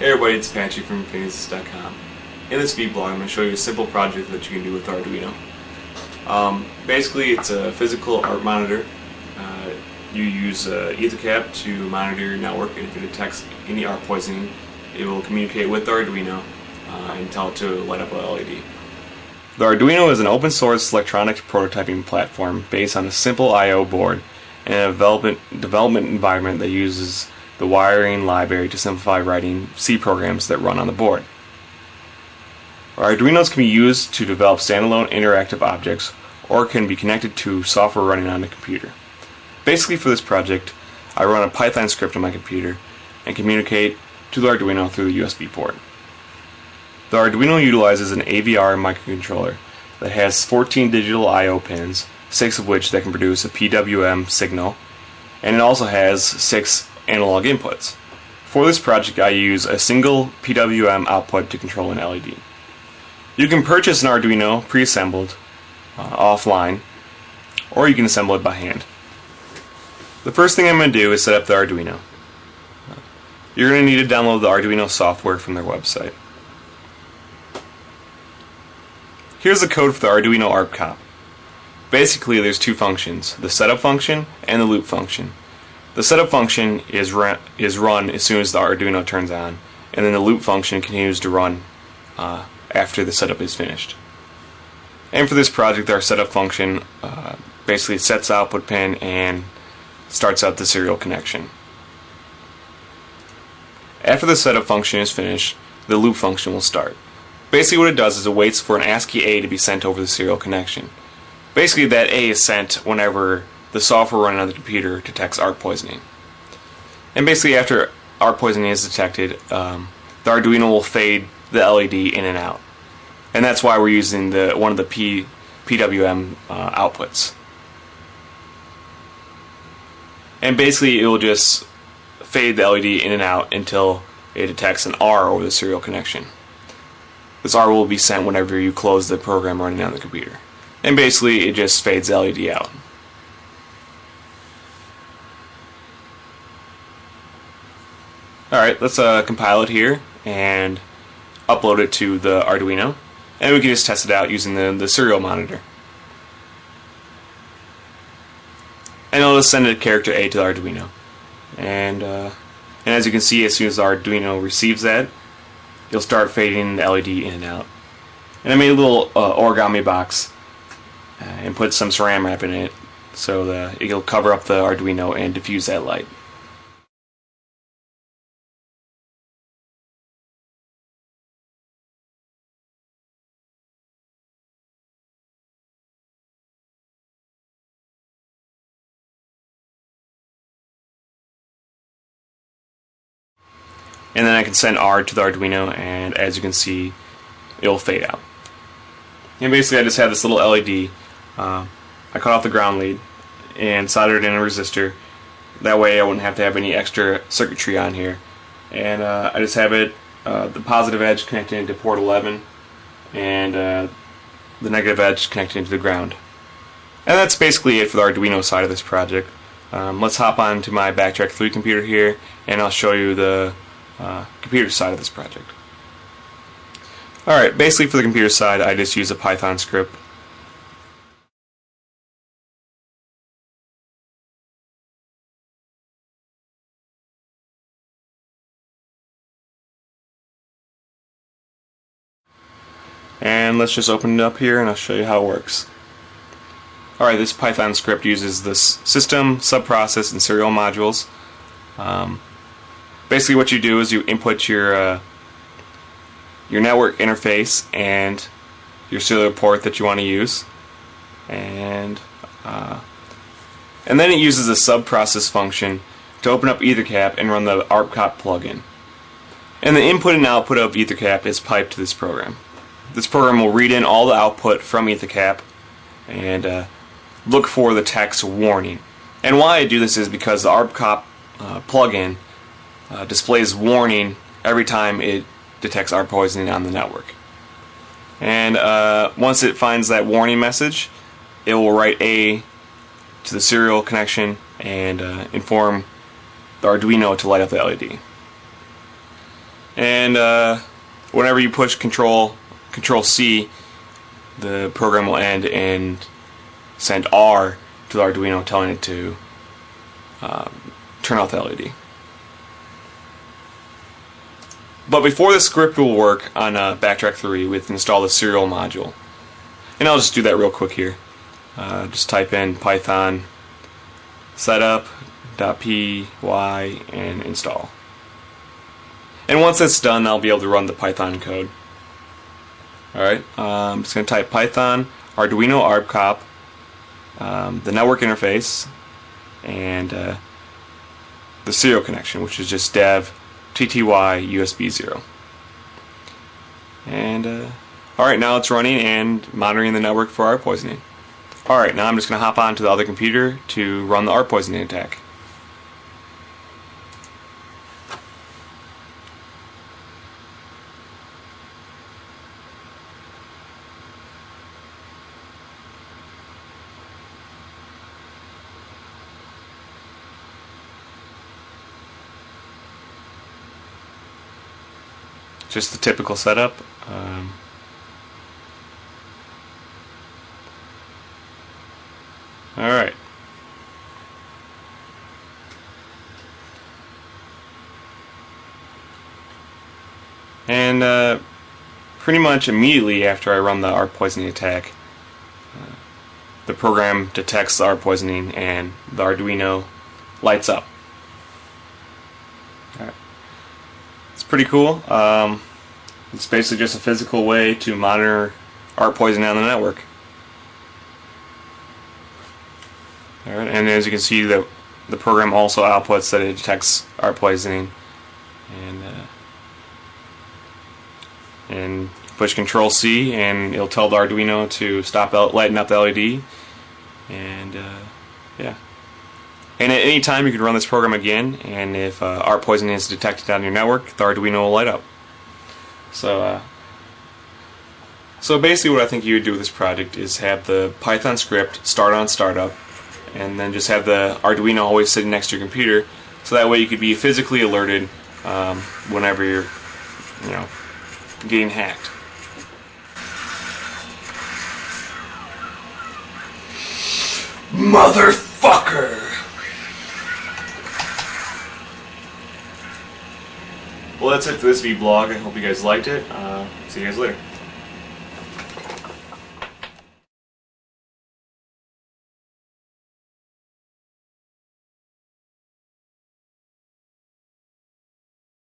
Hey everybody, it's Patrick from Phoenix.com. In this Vblog, I'm going to show you a simple project that you can do with Arduino. Basically, it's a physical art monitor. You use EtherCap to monitor your network, and if it detects any art poisoning, it will communicate with the Arduino and tell it to light up a LED. The Arduino is an open source electronics prototyping platform based on a simple I/O board and a development environment that uses the wiring library to simplify writing C programs that run on the board. Our Arduinos can be used to develop standalone interactive objects or can be connected to software running on the computer. Basically, for this project, I run a Python script on my computer and communicate to the Arduino through the USB port. The Arduino utilizes an AVR microcontroller that has 14 digital I/O pins, 6 of which that can produce a PWM signal, and it also has 6 analog inputs. For this project, I use a single PWM output to control an LED. You can purchase an Arduino pre-assembled offline, or you can assemble it by hand. The first thing I'm going to do is set up the Arduino. You're going to need to download the Arduino software from their website. Here's the code for the Arduino Arp Cop. Basically, there's two functions, the setup function and the loop function. The setup function is run as soon as the Arduino turns on, and then the loop function continues to run after the setup is finished. And for this project, our setup function basically sets the output pin and starts up the serial connection. After the setup function is finished, the loop function will start. Basically what it does is it waits for an ASCII A to be sent over the serial connection. Basically that A is sent whenever the software running on the computer detects art poisoning. And basically after art poisoning is detected, the Arduino will fade the LED in and out. And that's why we're using one of the PWM outputs. And basically it will just fade the LED in and out until it detects an R over the serial connection. This R will be sent whenever you close the program running on the computer. And basically it just fades the LED out. Alright, let's compile it here and upload it to the Arduino, and we can just test it out using the serial monitor. And it'll just send a character A to the Arduino. And as you can see, as soon as the Arduino receives that, it'll start fading the LED in and out. And I made a little origami box and put some saran wrap in it so that it'll cover up the Arduino and diffuse that light. And then I can send R to the Arduino, and as you can see, it'll fade out. And basically I just have this little LED. I cut off the ground lead and soldered in a resistor. That way I wouldn't have to have any extra circuitry on here. And I just have it, the positive edge connected into port 11, and the negative edge connected into the ground. And that's basically it for the Arduino side of this project. Let's hop on to my Backtrack 3 computer here, and I'll show you the computer side of this project. Alright, basically for the computer side I just use a Python script. And let's just open it up here and I'll show you how it works. Alright, this Python script uses this system, subprocess, and serial modules. Basically what you do is you input your network interface and your serial port that you want to use, and then it uses a subprocess function to open up EtherCap and run the Arp Cop plugin. And the input and output of EtherCap is piped to this program. This program will read in all the output from EtherCap and look for the text warning. And why I do this is because the Arp Cop plugin displays warning every time it detects art poisoning on the network. And once it finds that warning message, it will write A to the serial connection and inform the Arduino to light up the LED. And whenever you push Control C, the program will end and send R to the Arduino, telling it to turn off the LED. But before the script will work on Backtrack 3, we have to install the serial module. And I'll just do that real quick here. Just type in Python setup.py and install. And once that's done, I'll be able to run the Python code. Alright, I'm just going to type Python Arduino Arp Cop, the network interface, and the serial connection, which is just dev TTY USB 0. And alright, now it's running and monitoring the network for ARP poisoning. Alright, now I'm just going to hop on to the other computer to run the ARP poisoning attack. Just the typical setup. Alright. And pretty much immediately after I run the ARP poisoning attack, the program detects the ARP poisoning and the Arduino lights up. Alright. It's pretty cool. It's basically just a physical way to monitor ARP poisoning on the network. Alright, and as you can see, the program also outputs that it detects ARP poisoning, and push Control C and it'll tell the Arduino to stop lighting up the LED, and yeah. And at any time you can run this program again, and if ARP poisoning is detected on your network, the Arduino will light up. So basically what I think you would do with this project is have the Python script start on startup, and then just have the Arduino always sitting next to your computer, so that way you could be physically alerted whenever you're, getting hacked. Motherfucker! Well, that's it for this Vblog. I hope you guys liked it. See you guys later.